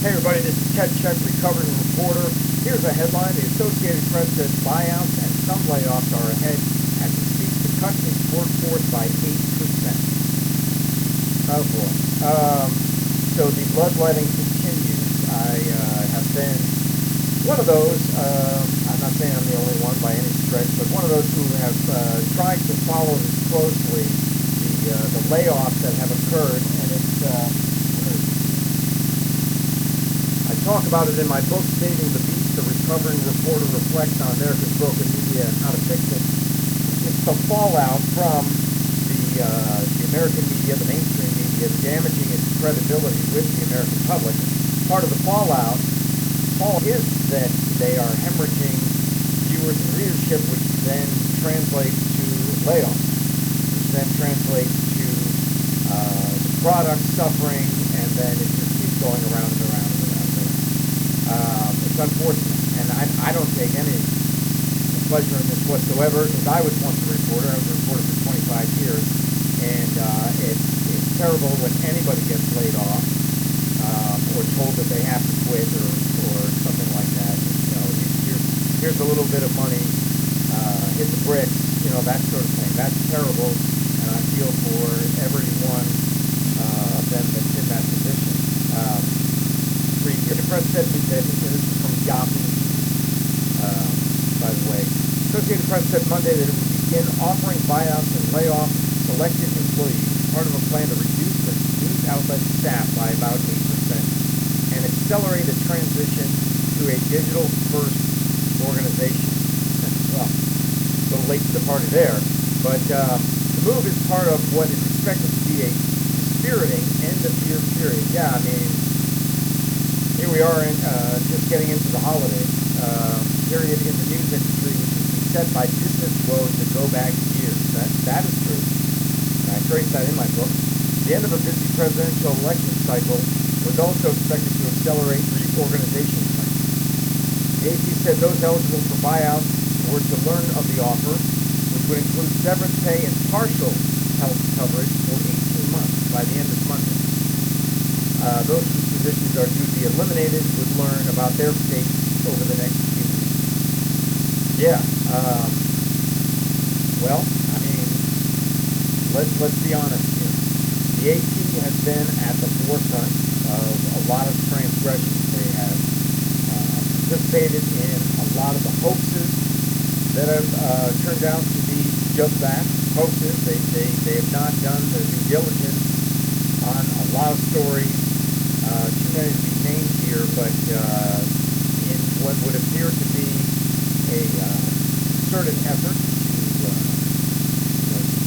Hey everybody, this is Ted Check, recovering reporter. Here's a headline. The Associated Press says buyouts and some layoffs are ahead as it seeks to cut its workforce by 8%. Oh boy. So the bloodletting continues. I have been one of those, I'm not saying I'm the only one by any stretch, but one of those who have tried to follow this closely, the layoffs that have occurred, and it's I talk about it in my book, Saving the Beast, the recovering reporter reflects on America's broken media and how to fix it. It's the fallout from the American media, the mainstream media, damaging its credibility with the American public. Part of the fallout is that they are hemorrhaging viewers and readership, which then translates to layoffs, which then translates to the product suffering, and then it just keeps going around and around and around and around. It's unfortunate, and I don't take any pleasure in this whatsoever, because I was once a reporter. I was a reporter for 25 years, and it's terrible when anybody gets laid off or told that they have to quit or something like that. You know, here's a little bit of money, hit the bricks, you know, that sort of thing. That's terrible, and I feel for every one of them that's in that position. The press said that this is from Yahoo, by the way. Associated Press said Monday that it would begin offering buyouts and layoff selected employees, part of a plan to reduce the news outlet staff by about 8% and accelerate a transition to a digital-first organization. Well, a little late to the party there, but the move is part of what is expected to be a dispiriting end-of-year period. Yeah, I mean, here we are just getting into the holidays, period in the news industry, which is beset by business woes that go back years. That is true, and I trace that in my book. The end of a busy presidential election cycle was also expected to accelerate reorganization plans. The AP said those eligible for buyouts were to learn of the offer, which would include severance pay and partial health coverage for 18 months by the end of Monday. Those whose positions are due to be eliminated would learn about their fate over the next few weeks. Yeah, well, I mean, let's be honest here. The AP has been at the forefront of a lot of transgressions. They have participated in a lot of the hoaxes that have turned out to be just that, hoaxes. They have not done their due diligence on a lot of stories. Too many to be named here, but in what would appear to be a concerted effort to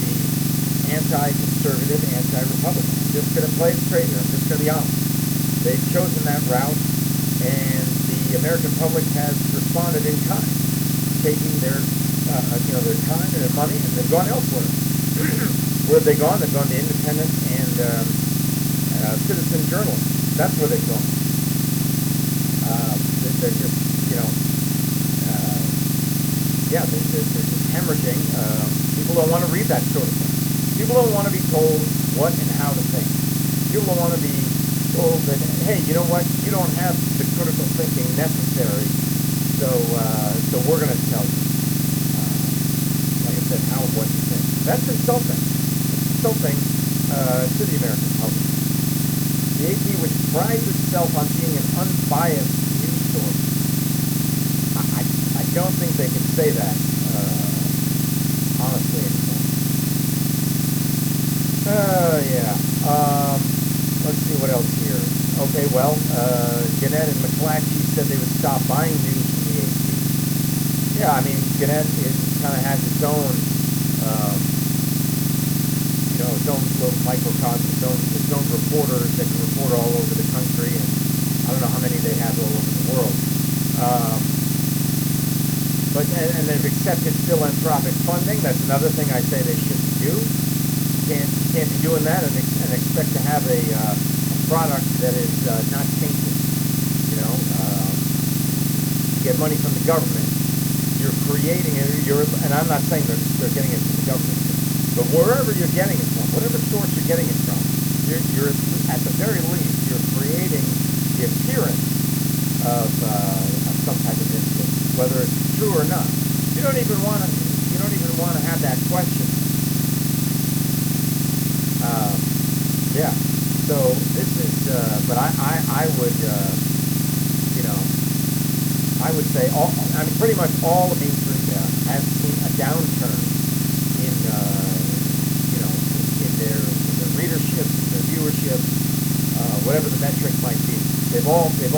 be anti-conservative, anti-Republican. I'm just going to play it straight here. I'm just going to be honest. They've chosen that route, and the American public has responded in kind, taking their their time and their money, and they've gone elsewhere. Where have they gone? They've gone to independent and citizen journalists. That's where they've gone. They're just, they're just hemorrhaging. People don't want to read that sort of thing. People don't want to be told what and how to think. People don't want to be told that, hey, you know what? You don't have the critical thinking necessary, so we're going to tell you. Like I said, how and what to think. That's insulting. It's insulting to the American public. The AP, which prides itself on being an unbiased news source, I don't think they can say that honestly anymore. Let's see what else here. Okay, well, Gannett and McClatchy said they would stop buying news from the AP. Yeah, I mean, Gannett kind of has its own, its own little microcosm, its own reporters that can report all over the country, and I don't know how many they have all over the world. And they've accepted philanthropic funding. That's another thing I say they shouldn't do. You can't be doing that and expect to have a product that is not tainted. You get money from the government. You're creating it. And I'm not saying they're getting it from the government, but wherever you're getting it from, whatever source you're getting it from, you're at the very least you're creating the appearance of some type of incident, whether it's true or not. You don't even want to. You don't even want to have that question. Yeah. So this is. But I would. You know. I would say all. I mean, pretty much all of mainstream media has seen a downturn in. You know, in their readership, their viewership, whatever the metric might be. They've all seen it.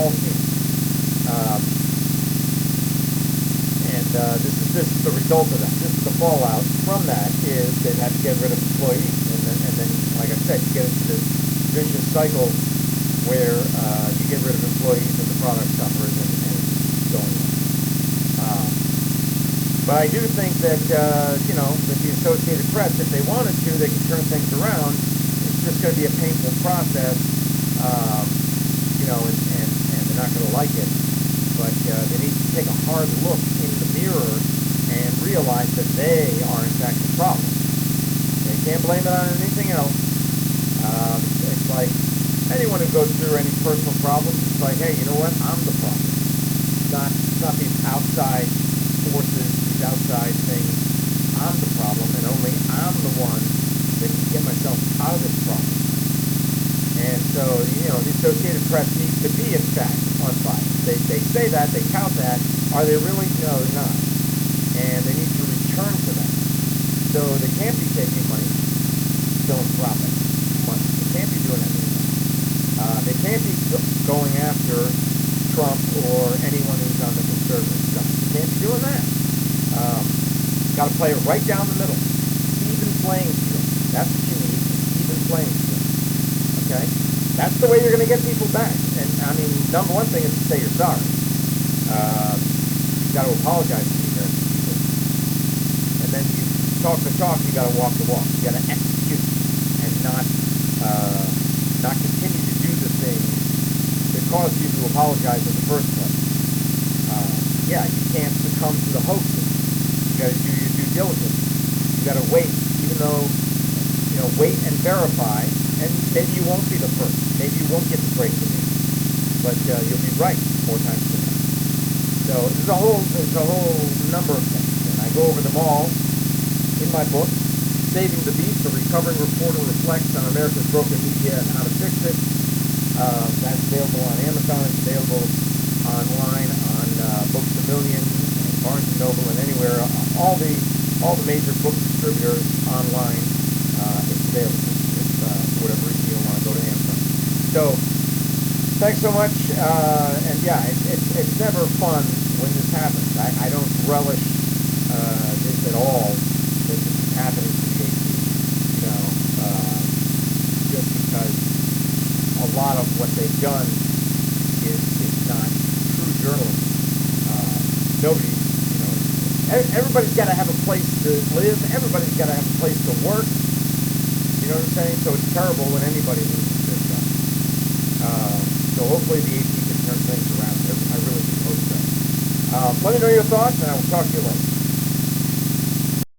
This is the result of that. This is the fallout from that is they've had to get rid of employees, and then like I said, you get into this vicious cycle where you get rid of employees and the product suffers, and it keeps going on. But I do think that you know, that the Associated Press, if they wanted to, they could turn things around. It's just going to be a painful process, you know, and they're not going to like it. But they need to take a hard look in the mirror and realize that they are in fact the problem. They can't blame it on anything else. It's like anyone who goes through any personal problems, it's like, hey, you know what? I'm the problem. It's not these outside forces, these outside things. I'm the problem, and only I'm the one that can get myself out of this problem. And so, you know, the Associated Press needs to be, in fact, unbiased. They say that, they tout that. Are they really? No, they're not. And they need to return to that. So they can't be taking money, philanthropic money. They can't be doing any of that. They can't be going after Trump or anyone who's on the conservative side. They can't be doing that. Got to play it right down the middle. Even playing field. That's what you need, an even playing field. Okay? That's the way you're going to get people back. And, I mean, number one thing is to say you're sorry. You've got to apologize to the American people. And then you talk the talk, you got to walk the walk. You got to execute and not continue to do the things that caused you to apologize in the first place. Yeah, you can't succumb to the hoaxes. You got to do your due diligence. You got to wait, even though, you know, wait and verify. And maybe you won't be the first. Maybe you won't get the breaking news, but you'll be right more times than not. So there's a whole number of things, and I go over them all in my book, Saving the Beast: A Recovering Reporter Reflects on America's Broken Media and How to Fix It. That's available on Amazon. It's available online on Books A Million, and Barnes and Noble, and anywhere. All the major book distributors online. It's available. For whatever reason you don't want to go to Amazon. So, thanks so much. And yeah, it's never fun when this happens. I don't relish this at all. That this is happening to the AP. You know, just because a lot of what they've done is not true journalism. Nobody, you know, everybody's got to have a place to live. Everybody's got to have a place to work. You know what I'm saying? So it's terrible when anybody loses their job. So hopefully the AP can turn things around. I really do hope so. Let me know your thoughts, and I will talk to you later.